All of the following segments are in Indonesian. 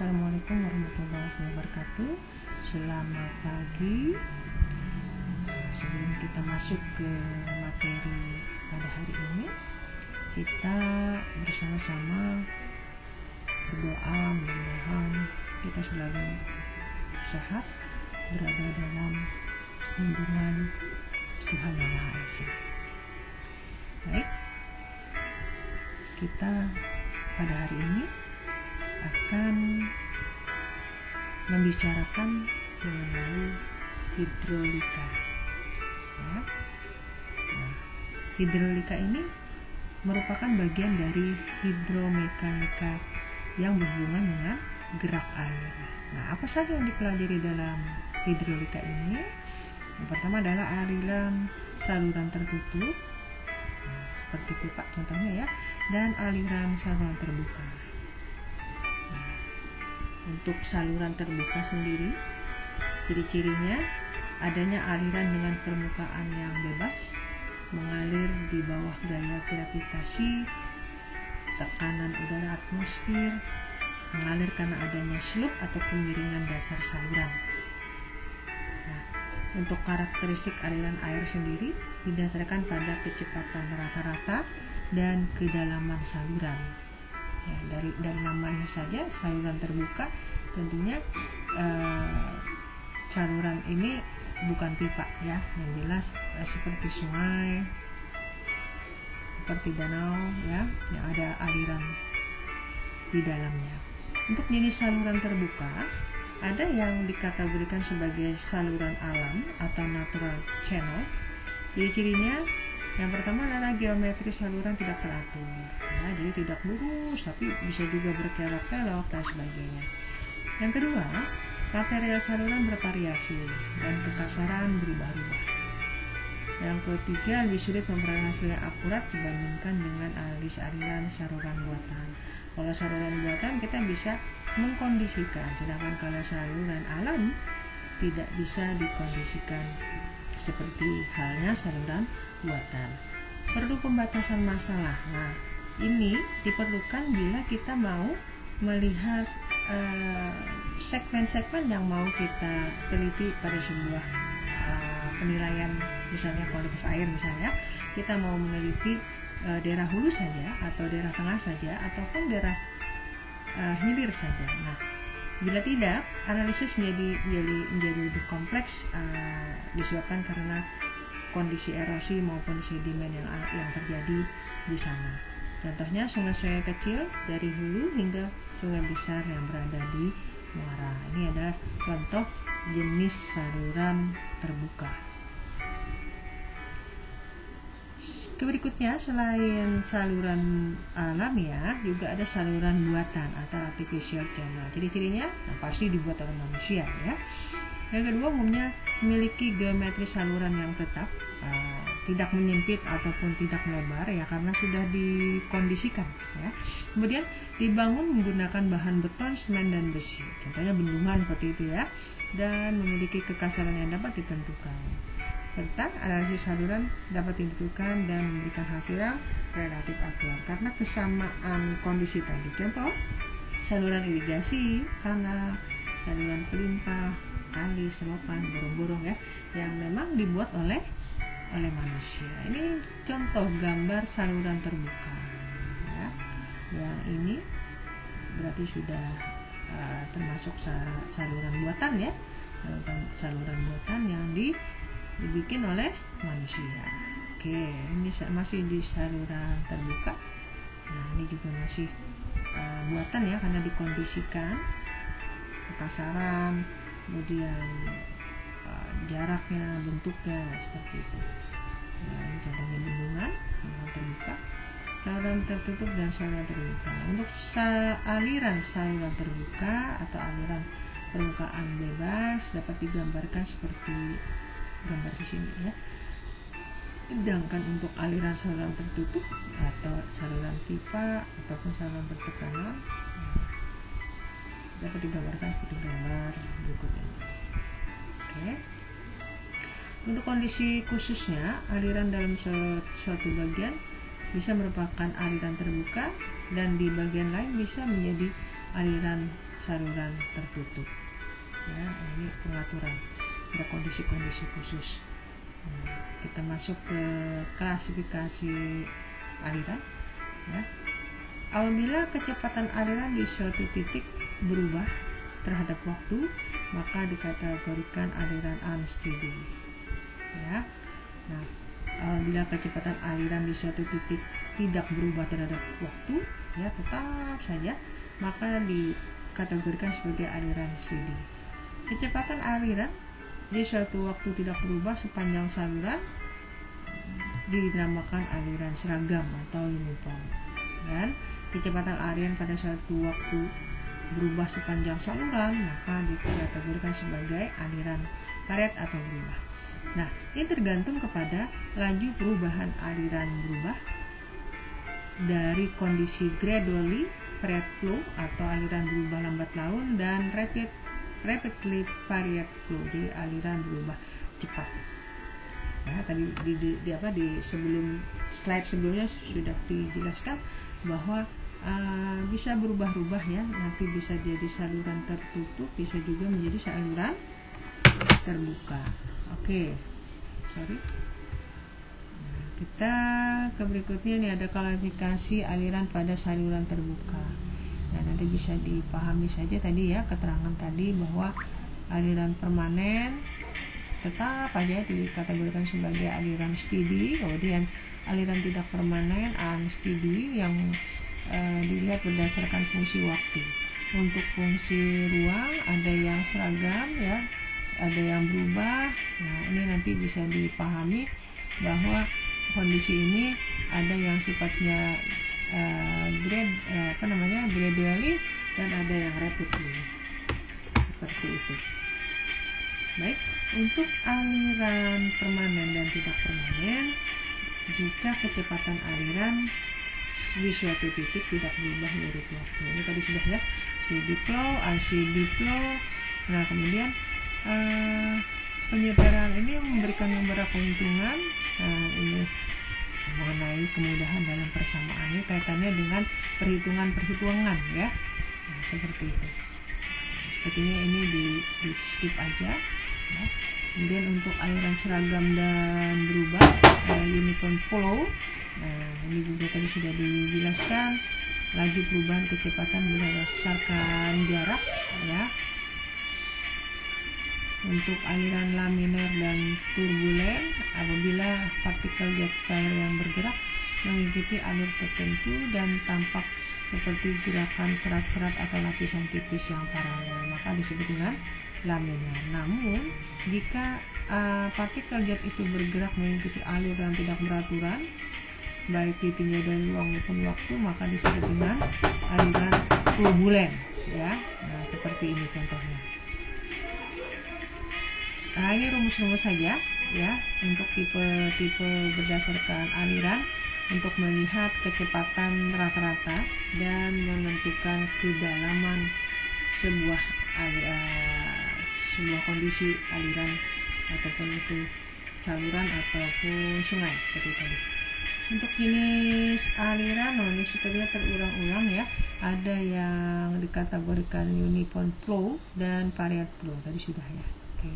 Assalamualaikum warahmatullahi wabarakatuh. Selamat pagi. Sebelum kita masuk ke materi pada hari ini, kita bersama-sama berdoa mudah-mudahan kita selalu sehat, berada dalam lindungan Tuhan Yang Maha Esa. Baik, kita pada hari ini akan membicarakan mengenai hidrolika. Ya. Nah, hidrolika ini merupakan bagian dari hidromekanika yang berhubungan dengan gerak air. Nah, apa saja yang dipelajari dalam hidrolika ini? Yang pertama adalah aliran saluran tertutup, seperti pipa contohnya ya, dan aliran saluran terbuka. Untuk saluran terbuka sendiri, ciri-cirinya adanya aliran dengan permukaan yang bebas, mengalir di bawah gaya gravitasi, tekanan udara atmosfer, mengalir karena adanya slope atau kemiringan dasar saluran. Nah, untuk karakteristik aliran air sendiri didasarkan pada kecepatan rata-rata dan kedalaman saluran. Ya, dari namanya saja saluran terbuka, tentunya saluran ini bukan pipa ya, yang jelas seperti sungai, seperti danau ya, yang ada aliran di dalamnya. Untuk jenis saluran terbuka, ada yang dikategorikan sebagai saluran alam atau natural channel. Ciri-cirinya yang pertama adalah geometri saluran tidak teratur, ya, jadi tidak lurus tapi bisa juga berkelok-kelok dan sebagainya. Yang kedua, material saluran bervariasi dan kekasaran berubah-ubah. Yang ketiga, lebih sulit memperoleh hasil yang akurat dibandingkan dengan aliran saluran buatan. Kalau saluran buatan kita bisa mengkondisikan, sedangkan kalau saluran alam tidak bisa dikondisikan, seperti halnya saluran buatan. Perlu pembatasan masalah. Nah, ini diperlukan bila kita mau melihat segmen-segmen yang mau kita teliti pada sebuah penilaian, misalnya kualitas air misalnya, kita mau meneliti daerah hulu saja atau daerah tengah saja ataupun daerah hilir saja. Nah, bila tidak, analisis menjadi lebih kompleks disebabkan karena kondisi erosi maupun sedimen yang terjadi di sana. Contohnya sungai-sungai kecil dari hulu hingga sungai besar yang berada di muara. Ini adalah contoh jenis saluran terbuka. Berikutnya, selain saluran alami ya, juga ada saluran buatan atau artificial channel. Ciri-cirinya pasti dibuat oleh manusia ya. Yang kedua, umumnya memiliki geometri saluran yang tetap, tidak menyempit ataupun tidak melebar ya, karena sudah dikondisikan ya. Kemudian dibangun menggunakan bahan beton, semen dan besi. Contohnya bendungan seperti itu ya, dan memiliki kekasaran yang dapat ditentukan. Serta analisis saluran dapat ditentukan dan memberikan hasil yang relatif akurat karena kesamaan kondisi tadi. Contoh, saluran irigasi, kanal, saluran pelimpah, kali, selokan, gorong-gorong ya, yang memang dibuat oleh manusia. Ini contoh gambar saluran terbuka ya. Yang ini berarti sudah termasuk saluran buatan ya, saluran buatan yang dibikin oleh manusia. Oke, ini masih di saluran terbuka. Nah, ini juga masih buatan ya, karena dikondisikan kekasaran, kemudian jaraknya, bentuknya seperti itu. Nah, ini contohnya bendungan, saluran terbuka, saluran tertutup dan saluran terbuka. Untuk aliran saluran terbuka atau aliran permukaan bebas dapat digambarkan seperti gambar di sini ya. Sedangkan untuk aliran saluran tertutup atau saluran pipa ataupun saluran bertekanan dapat digambarkan seperti gambar berikut ini. Oke. Untuk kondisi khususnya, aliran dalam suatu bagian bisa merupakan aliran terbuka dan di bagian lain bisa menjadi aliran saluran tertutup. Ya, ini pengaturan, ada kondisi-kondisi khusus. Kita masuk ke klasifikasi aliran. Ya. Apabila kecepatan aliran di suatu titik berubah terhadap waktu, maka dikategorikan aliran unsteady. Ya. Nah, apabila kecepatan aliran di suatu titik tidak berubah terhadap waktu, ya tetap saja, maka dikategorikan sebagai aliran steady. Kecepatan aliran di suatu waktu tidak berubah sepanjang saluran dinamakan aliran seragam atau uniform. Dan kecepatan aliran pada suatu waktu berubah sepanjang saluran, maka dikategorikan sebagai aliran karet atau berubah. Nah, ini tergantung kepada laju perubahan aliran berubah dari kondisi gradually varied flow atau aliran berubah lambat laun dan rapidly varied flow, jadi aliran berubah cepat. Nah, tadi di sebelum slide sebelumnya sudah dijelaskan bahwa bisa berubah-ubah ya, nanti bisa jadi saluran tertutup, bisa juga menjadi saluran terbuka. Oke, sorry. Nah, kita ke berikutnya nih, ada klasifikasi aliran pada saluran terbuka. Nah, nanti bisa dipahami saja tadi ya, keterangan tadi bahwa aliran permanen tetap aja dikategorikan sebagai aliran steady, kemudian aliran tidak permanen unsteady yang dilihat berdasarkan fungsi waktu. Untuk fungsi ruang ada yang seragam ya, ada yang berubah. Nah, ini nanti bisa dipahami bahwa kondisi ini ada yang sifatnya gradually dan ada yang rapidly, seperti itu. Baik, untuk aliran permanen dan tidak permanen, jika kecepatan aliran di suatu titik tidak berubah menurut waktu. Ini tadi sudah ya, steady flow, unsteady flow. Nah, kemudian penyebaran ini memberikan beberapa keuntungan. Ini mengenai kemudahan dalam persamaannya, kaitannya dengan perhitungan ya. Nah, seperti itu. Sepertinya ini di skip aja ya. Kemudian untuk aliran seragam dan berubah, uniform flow. Nah, ini juga tadi sudah dijelaskan, laju perubahan kecepatan berdasarkan jarak ya. Untuk aliran laminer dan turbulen, apabila partikel jet cair yang bergerak mengikuti alur tertentu dan tampak seperti gerakan serat-serat atau lapisan tipis yang paralel, maka disebut dengan laminar. Namun, jika partikel jet itu bergerak mengikuti alur yang tidak beraturan, baik ditinjau dari ruang maupun waktu, maka disebut dengan aliran turbulen ya. Nah, seperti ini contohnya. Nah, ini rumus-rumus saja ya untuk tipe-tipe berdasarkan aliran untuk melihat kecepatan rata-rata dan menentukan kedalaman sebuah kondisi aliran ataupun itu saluran ataupun sungai seperti tadi. Untuk jenis aliran, ini sepertinya terulang-ulang ya. Ada yang dikategorikan uniform flow dan varied flow, tadi sudah ya. Oke.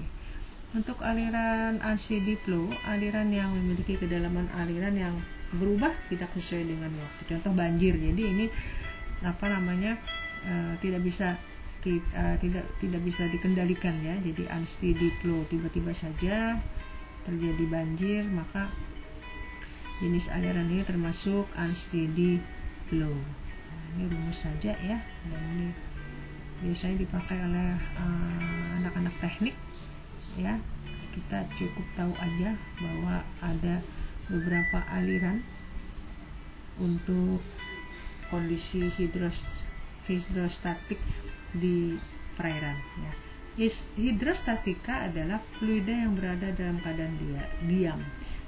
Untuk aliran unsteady flow, aliran yang memiliki kedalaman aliran yang berubah tidak sesuai dengan waktu. Contoh banjir. Jadi ini tidak bisa dikendalikan ya. Jadi unsteady flow, tiba-tiba saja terjadi banjir, maka jenis aliran ini termasuk unsteady flow. Nah, ini rumus saja ya, dan ini biasanya dipakai oleh anak-anak teknik ya. Kita cukup tahu aja bahwa ada beberapa aliran untuk kondisi hidrostatik di perairan ya. Hidrostatika adalah fluida yang berada dalam keadaan diam.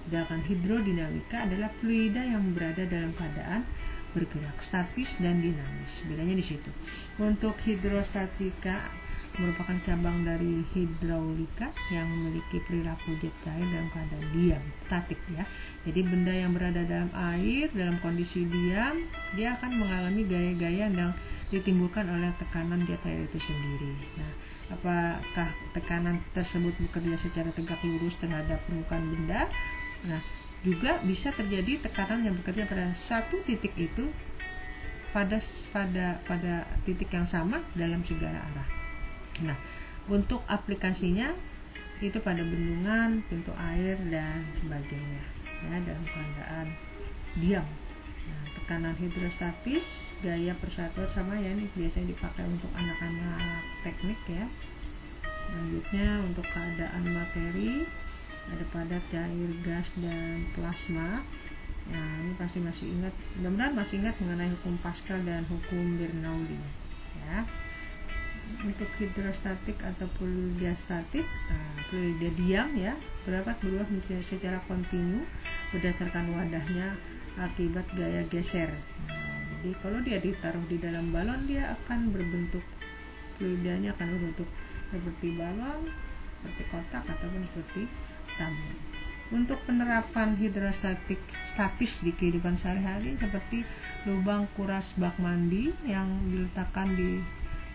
Sedangkan hidrodinamika adalah fluida yang berada dalam keadaan bergerak, statis dan dinamis. Bedanya di situ. Untuk hidrostatika merupakan cabang dari hidraulika yang memiliki perilaku jet cair dalam keadaan diam, statik ya. Jadi benda yang berada dalam air dalam kondisi diam, dia akan mengalami gaya-gaya yang ditimbulkan oleh tekanan jet air itu sendiri. Nah, apakah tekanan tersebut bekerja secara tegak lurus terhadap permukaan benda? Nah, juga bisa terjadi tekanan yang bekerja pada satu titik itu pada titik yang sama dalam segala arah. Nah, untuk aplikasinya itu pada bendungan, pintu air dan sebagainya ya, dalam keadaan diam. Nah, tekanan hidrostatis gaya persatuan sama ya, ini biasanya dipakai untuk anak-anak teknik ya. Selanjutnya untuk keadaan materi ada padat, cair, gas dan plasma. Nah, ini pasti masih ingat, mudah-mudahan masih ingat mengenai hukum Pascal dan hukum Bernoulli ya. Untuk hidrostatik atau fluida statik, fluida diam ya, berubah secara kontinu berdasarkan wadahnya akibat gaya geser. Nah, jadi kalau dia ditaruh di dalam balon, dia akan berbentuk, fluidanya akan berbentuk seperti balon, seperti kotak ataupun seperti tabung. Untuk penerapan hidrostatik statis di kehidupan sehari-hari seperti lubang kuras bak mandi yang diletakkan di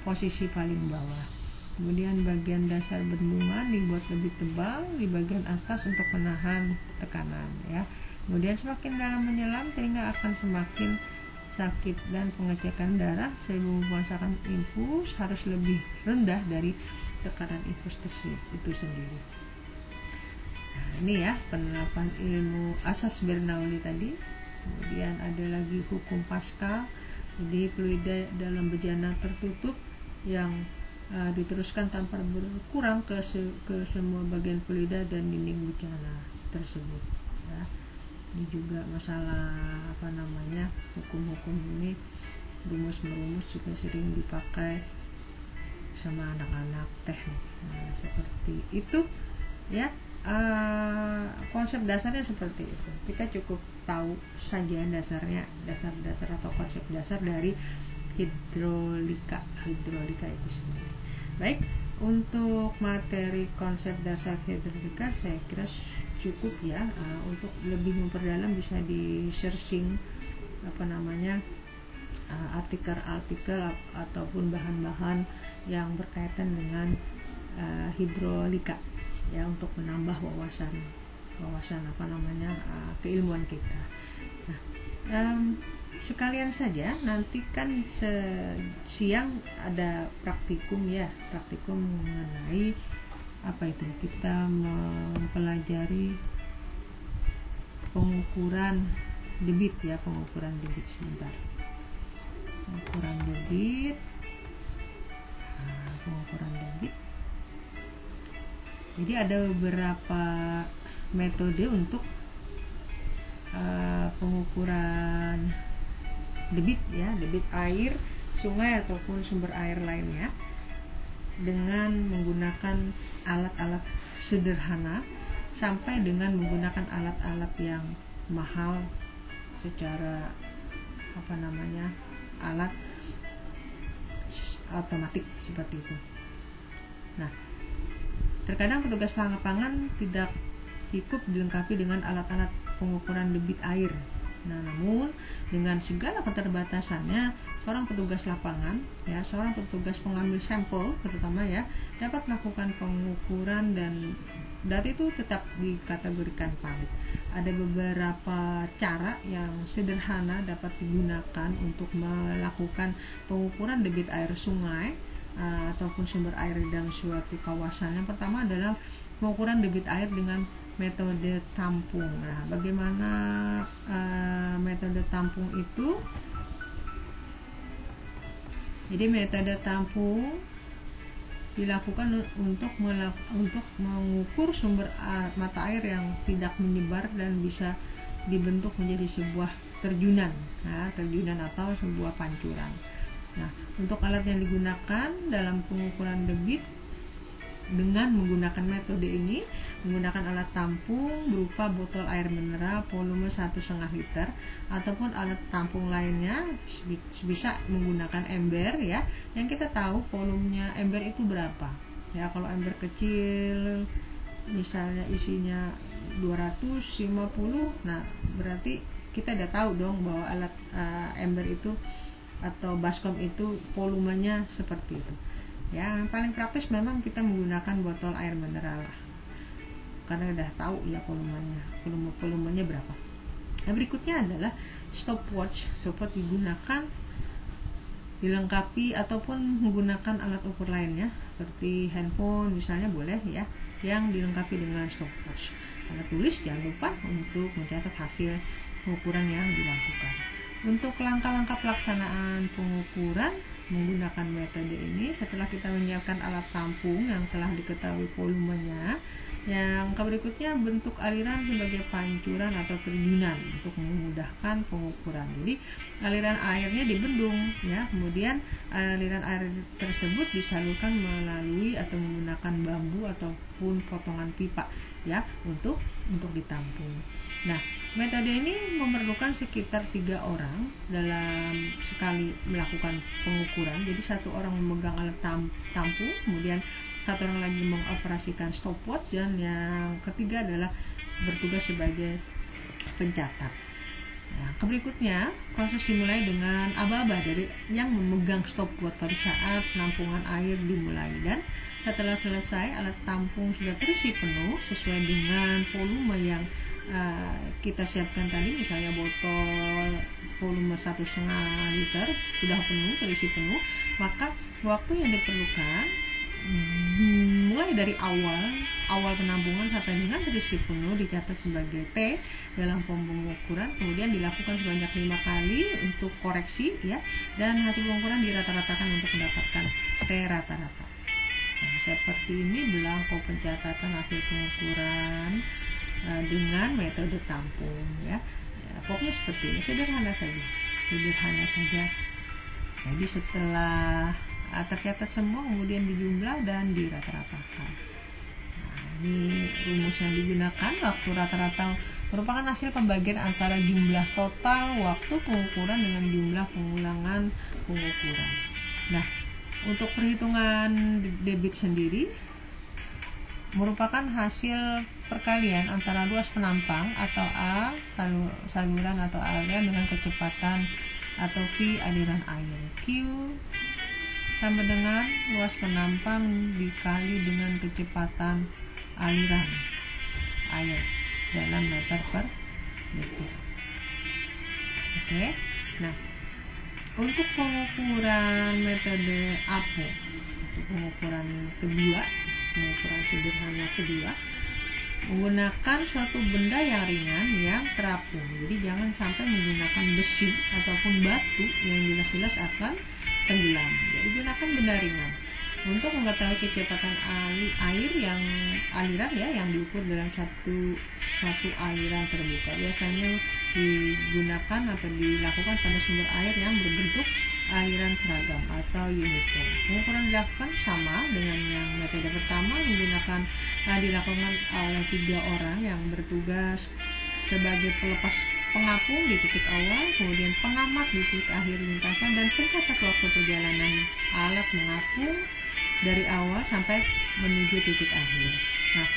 posisi paling bawah. Kemudian bagian dasar bendungan dibuat lebih tebal di bagian atas untuk menahan tekanan ya. Kemudian semakin dalam menyelam telinga akan semakin sakit dan pengecekan darah sebelum memasukkan infus harus lebih rendah dari tekanan infus itu sendiri. Nah, ini ya penerapan ilmu asas Bernoulli tadi. Kemudian ada lagi hukum Pascal. Jadi fluida dalam bejana tertutup yang diteruskan tanpa berkurang ke semua bagian fluida dan dinding bejana tersebut ya. Ini juga masalah hukum-hukum ini, rumus merumus juga sering dipakai sama anak-anak teknik. Nah, seperti itu ya. Konsep dasarnya seperti itu. Kita cukup tahu saja dasar atau konsep dasar dari hidrolika itu sendiri. Baik, untuk materi konsep dasar hidrolika saya kira cukup ya. Untuk lebih memperdalam bisa di searching artikel ataupun bahan-bahan yang berkaitan dengan hidrolika ya, untuk menambah wawasan keilmuan kita. Nah, sekalian saja nanti kan siang ada praktikum mengenai kita mempelajari pengukuran debit sebentar. Pengukuran debit. Jadi ada beberapa metode untuk pengukuran debit air, sungai ataupun sumber air lainnya dengan menggunakan alat-alat sederhana sampai dengan menggunakan alat-alat yang mahal secara alat otomatik seperti itu. Nah, terkadang petugas lapangan tidak cukup dilengkapi dengan alat-alat pengukuran debit air. Nah, namun dengan segala keterbatasannya, seorang petugas lapangan seorang petugas pengambil sampel terutama dapat melakukan pengukuran dan data itu tetap dikategorikan valid. Ada beberapa cara yang sederhana dapat digunakan untuk melakukan pengukuran debit air sungai ataupun sumber air dalam suatu kawasan. Yang pertama adalah pengukuran debit air dengan metode tampung. Nah, bagaimana metode tampung itu? Jadi metode tampung dilakukan untuk mengukur sumber mata air yang tidak menyebar dan bisa dibentuk menjadi sebuah terjunan atau sebuah pancuran. Nah, untuk alat yang digunakan dalam pengukuran debit dengan menggunakan metode ini, menggunakan alat tampung berupa botol air mineral volume 1,5 liter ataupun alat tampung lainnya, bisa menggunakan ember ya, yang kita tahu volumenya ember itu berapa ya. Kalau ember kecil misalnya isinya 250, nah berarti kita udah tahu dong bahwa alat ember itu atau baskom itu volumenya seperti itu ya. Yang paling praktis memang kita menggunakan botol air mineral lah, karena udah tahu ya volumenya berapa. Nah, berikutnya adalah stopwatch. Stopwatch digunakan dilengkapi ataupun menggunakan alat ukur lainnya seperti handphone misalnya, boleh ya, yang dilengkapi dengan stopwatch. Tanda tulis jangan lupa untuk mencatat hasil pengukuran yang dilakukan. Untuk langkah-langkah pelaksanaan pengukuran menggunakan metode ini, setelah kita menyiapkan alat tampung yang telah diketahui volumenya, yang berikutnya bentuk aliran sebagai pancuran atau terjunan untuk memudahkan pengukuran. Jadi aliran airnya dibendung ya, kemudian aliran air tersebut disalurkan melalui atau menggunakan bambu ataupun potongan pipa ya untuk ditampung. Nah, metode ini memerlukan sekitar 3 orang dalam sekali melakukan pengukuran. Jadi 1 orang memegang alat tampung, kemudian 1 orang lagi mengoperasikan stopwatch, dan yang ketiga adalah bertugas sebagai pencatat. Nah, berikutnya proses dimulai dengan aba-aba dari yang memegang stopwatch pada saat penampungan air dimulai, dan setelah selesai alat tampung sudah terisi penuh sesuai dengan volume yang kita siapkan tadi, misalnya botol volume 1,5 liter sudah penuh, terisi penuh, maka waktu yang diperlukan mulai dari awal penampungan sampai dengan terisi penuh dicatat sebagai T dalam form pengukuran, kemudian dilakukan sebanyak 5 kali untuk koreksi ya, dan hasil pengukuran dirata-ratakan untuk mendapatkan T rata-rata. Nah, seperti ini belangko pencatatan hasil pengukuran dengan metode tampung ya. Pokoknya seperti ini, sederhana saja. Jadi setelah tercatat semua, kemudian dijumlah dan dirata-ratakan. Nah, ini rumus yang digunakan. Waktu rata-rata merupakan hasil pembagian antara jumlah total waktu pengukuran dengan jumlah pengulangan pengukuran. Nah, untuk perhitungan debit sendiri merupakan hasil perkalian antara luas penampang atau A saluran atau aliran dengan kecepatan atau V aliran air. Q sama dengan luas penampang dikali dengan kecepatan aliran air dalam meter per detik. Oke. Nah, untuk pengukuran metode APO, untuk pengukuran sederhana kedua, menggunakan suatu benda yang ringan yang terapung. Jadi jangan sampai menggunakan besi ataupun batu yang jelas-jelas akan tenggelam. Jadi gunakan benda ringan untuk mengetahui kecepatan air yang aliran ya, yang diukur dalam satu aliran terbuka. Biasanya digunakan atau dilakukan pada sumber air yang berbentuk aliran seragam atau uniform. Pengukuran dilakukan sama dengan yang metode pertama, dilakukan oleh 3 orang yang bertugas sebagai pelepas pengapung di titik awal, kemudian pengamat di titik akhir lintasan, dan pencatat waktu perjalanan alat mengapung dari awal sampai menuju titik akhir. Nah,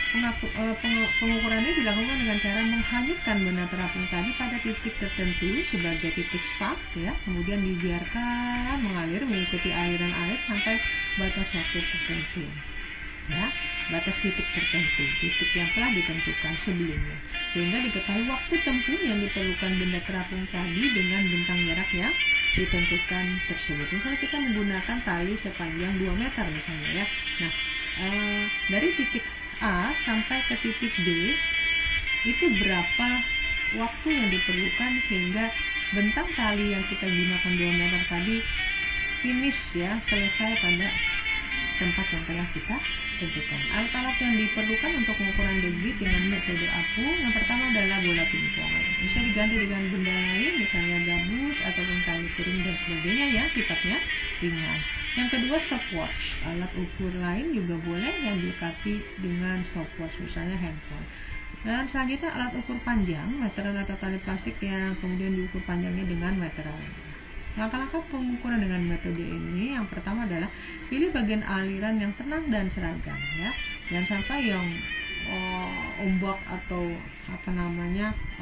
pengukuran ini dilakukan dengan cara menghanyutkan benda terapung tadi pada titik tertentu sebagai titik start ya, kemudian dibiarkan mengalir mengikuti aliran air sampai batas waktu tertentu ya, batas titik tertentu, titik yang telah ditentukan sebelumnya, sehingga diketahui waktu tempuh yang diperlukan benda terapung tadi dengan bentang jarak yang ditentukan tersebut. Misalnya kita menggunakan tali sepanjang 2 meter misalnya ya. Nah, dari titik A sampai ke titik B itu berapa waktu yang diperlukan sehingga bentang tali yang kita gunakan 2 meter tadi finish ya, selesai pada tempat yang telah kita tentukan. Alat-alat yang diperlukan untuk pengukuran debit dengan metode apung, yang pertama adalah bola pingpong. Bisa diganti dengan benda lain, misalnya gabus ataupun kayu kering dan sebagainya ya, sifatnya ringan. Yang kedua, stopwatch. Alat ukur lain juga boleh yang dilengkapi dengan stopwatch, misalnya handphone. Dan selanjutnya alat ukur panjang, meteran atau tali plastik yang kemudian diukur panjangnya dengan meteran. Langkah-langkah pengukuran dengan metode ini, yang pertama adalah pilih bagian aliran yang tenang dan seragam ya. Jangan sampai yang ombak atau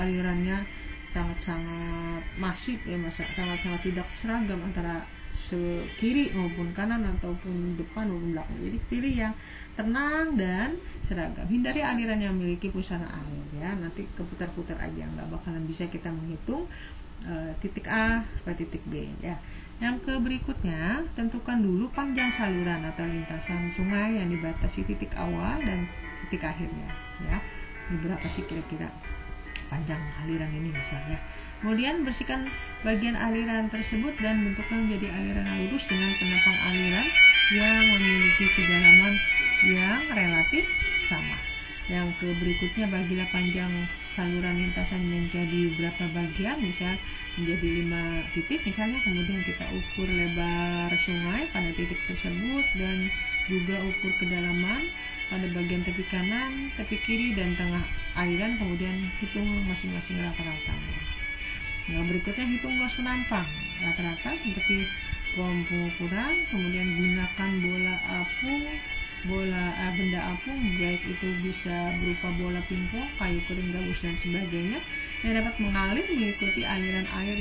alirannya sangat-sangat masif ya, sangat-sangat tidak seragam antara kiri maupun kanan ataupun depan maupun belakang. Jadi pilih yang tenang dan seragam. Hindari aliran yang memiliki pusara air ya. Nanti keputar-putar aja, nggak bakalan bisa kita menghitung titik A ke titik B ya. Yang berikutnya, tentukan dulu panjang saluran atau lintasan sungai yang dibatasi titik awal dan titik akhirnya ya. Ini berapa sih kira-kira panjang aliran ini misalnya. Kemudian bersihkan bagian aliran tersebut dan bentuknya menjadi aliran yang lurus dengan penopang aliran yang memiliki kedalaman yang relatif sama. Yang berikutnya, bagilah panjang saluran lintasan menjadi beberapa bagian, misal menjadi 5 titik misalnya. Kemudian kita ukur lebar sungai pada titik tersebut dan juga ukur kedalaman pada bagian tepi kanan, tepi kiri, dan tengah aliran. Kemudian hitung masing-masing rata-ratanya. Yang berikutnya, hitung luas penampang rata-rata seperti pengukuran. Kemudian gunakan benda apung, baik itu bisa berupa bola pingpong, kayu kering, gabus dan sebagainya, yang dapat mengalir mengikuti aliran air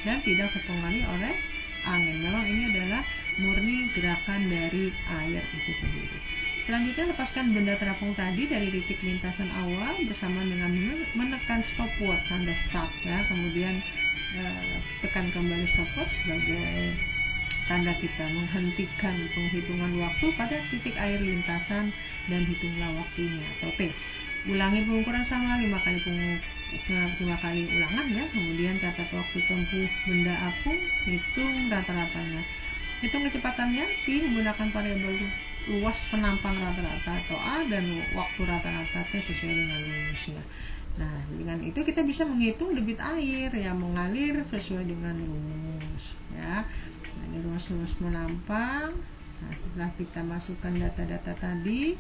dan tidak terpengaruhi oleh angin. Memang ini adalah murni gerakan dari air itu sendiri. Selanjutnya, lepaskan benda terapung tadi dari titik lintasan awal bersamaan dengan menekan stopwatch tanda start ya. Kemudian tekan kembali stopwatch sebagai tanda kita menghentikan penghitungan waktu pada titik air lintasan dan hitunglah waktunya atau T. Ulangi pengukuran sama 5 kali ulangan ya. Kemudian catat waktu tempuh benda apung, hitung rata-ratanya. Hitung kecepatannya P menggunakan variabel luas penampang rata-rata atau A dan waktu rata-rata T sesuai dengan rumusnya. Nah, dengan itu kita bisa menghitung debit air yang mengalir sesuai dengan rumus ya. Nah, ini rumus penampang. Nah, setelah kita masukkan data-data tadi,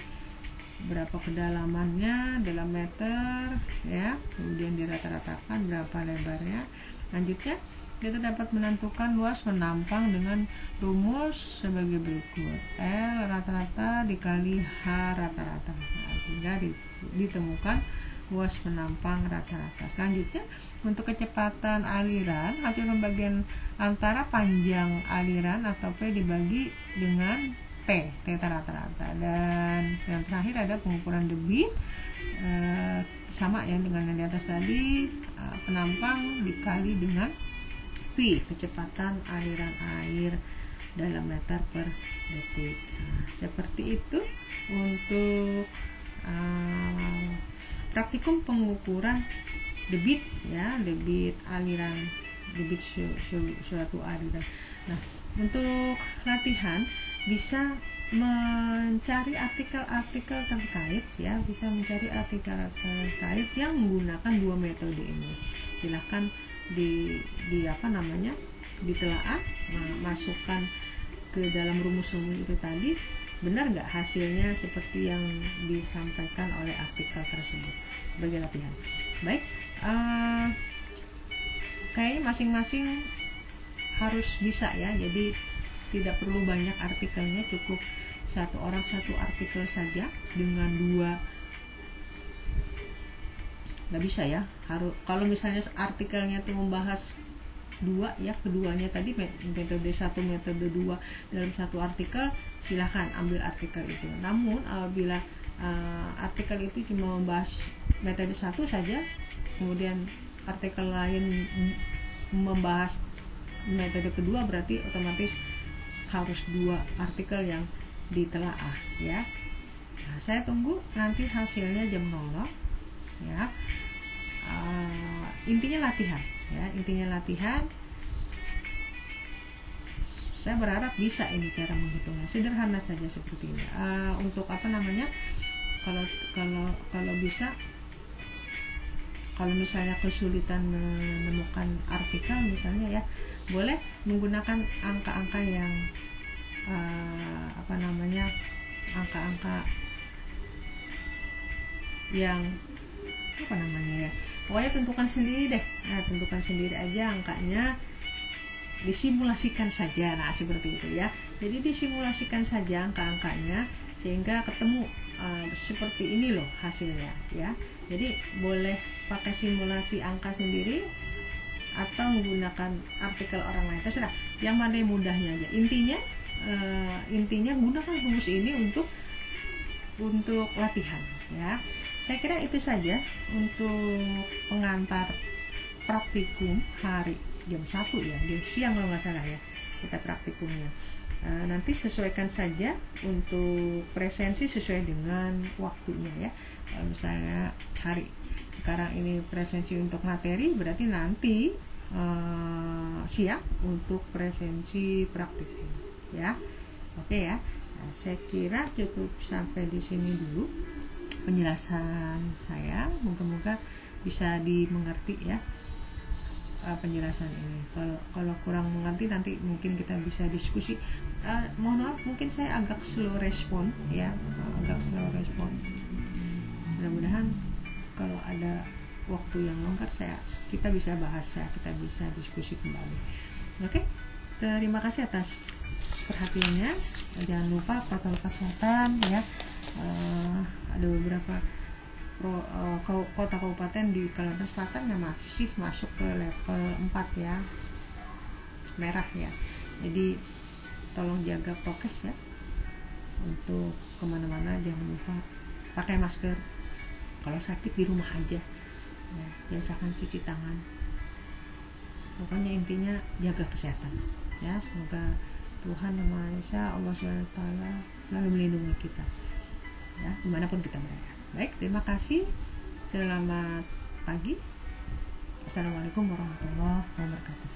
berapa kedalamannya dalam meter ya, kemudian dirata-ratakan berapa lebarnya. Lanjutnya, kita dapat menentukan luas penampang dengan rumus sebagai berikut: L rata-rata dikali H rata-rata. Nah, sehingga ditemukan luas penampang rata-rata. Selanjutnya, untuk kecepatan aliran, hasil pembagian antara panjang aliran atau P dibagi dengan T rata-rata. Dan yang terakhir ada pengukuran debit, sama ya dengan yang di atas tadi, penampang dikali dengan P, kecepatan aliran air dalam meter per detik. Nah, seperti itu untuk praktikum pengukuran debit ya, debit aliran, debit suatu aliran. Nah, untuk latihan bisa mencari artikel-artikel terkait ya, bisa mencari artikel terkait yang menggunakan 2 metode ini. Silahkan ditelaah, masukkan ke dalam rumus-rumus itu tadi, benar nggak hasilnya seperti yang disampaikan oleh artikel tersebut sebagai latihan. Baik, kayaknya masing-masing harus bisa ya, jadi tidak perlu banyak artikelnya, cukup satu orang satu artikel saja. Dengan 2 nggak bisa ya, harus kalau misalnya artikelnya itu membahas 2 ya, keduanya tadi metode 1 metode 2 dalam satu artikel, silahkan ambil artikel itu. Namun apabila artikel itu cuma membahas metode 1 saja, kemudian artikel lain membahas metode kedua, berarti otomatis harus 2 artikel yang ditelaah ya. Nah, saya tunggu nanti hasilnya jam 00 ya. Intinya latihan ya, intinya latihan Saya berharap bisa ini cara menghitungnya, sederhana saja seperti ini. Untuk apa namanya, kalau bisa, kalau misalnya kesulitan menemukan artikel misalnya ya, boleh menggunakan angka-angka yang angka-angka yang pokoknya tentukan sendiri deh. Tentukan sendiri aja angkanya, disimulasikan saja. Seperti itu ya. Jadi disimulasikan saja angka-angkanya sehingga ketemu seperti ini loh hasilnya ya. Jadi boleh pakai simulasi angka sendiri atau menggunakan artikel orang lain, terserah, yang mana yang mudahnya aja. Intinya gunakan rumus ini untuk latihan ya. Saya kira itu saja untuk pengantar praktikum hari jam 1 ya, jam siang kalau nggak salah ya kita praktikumnya. Nanti sesuaikan saja untuk presensi sesuai dengan waktunya ya. Kalau misalnya hari sekarang ini presensi untuk materi, berarti nanti siang untuk presensi praktikum ya. Oke ya. Saya kira cukup sampai di sini dulu penjelasan saya. Moga-moga bisa dimengerti ya penjelasan ini. Kalau kurang mengerti nanti mungkin kita bisa diskusi. Mohon maaf, mungkin saya agak slow respon ya, mudah-mudahan kalau ada waktu yang longgar kita bisa bahas ya, kita bisa diskusi kembali. Oke, terima kasih atas perhatiannya. Jangan lupa protokol kesehatan ya. Ada beberapa kota kabupaten di Kalimantan Selatan yang masih masuk ke level 4 ya, merah ya. Jadi tolong jaga prokes ya, untuk kemana-mana jangan lupa pakai masker. Kalau sakit di rumah aja ya, biasakan cuci tangan. Pokoknya intinya jaga kesehatan ya. Semoga Tuhan Yang Maha Esa, Allah SWT selalu melindungi kita ya, dimanapun kita berada. Baik, terima kasih. Selamat pagi. Assalamualaikum warahmatullahi wabarakatuh.